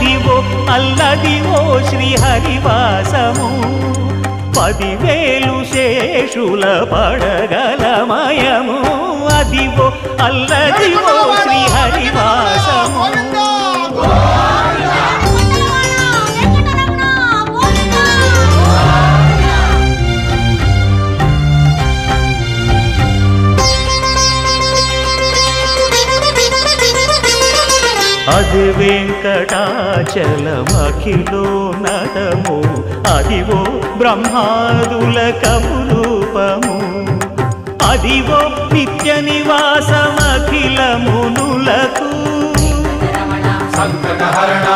అదివో అల్లదివో శ్రీహరివాసము 10,000 శేషుల పడగలమయము అదివో అల్లదివో శ్రీహరివాసము అది వెంకటాచలమఖిలో నటము అదివో బ్రహ్మాదుల కమురూపము అదివో నిత్య నివాసమఖిల మునులకు సంకటహరణ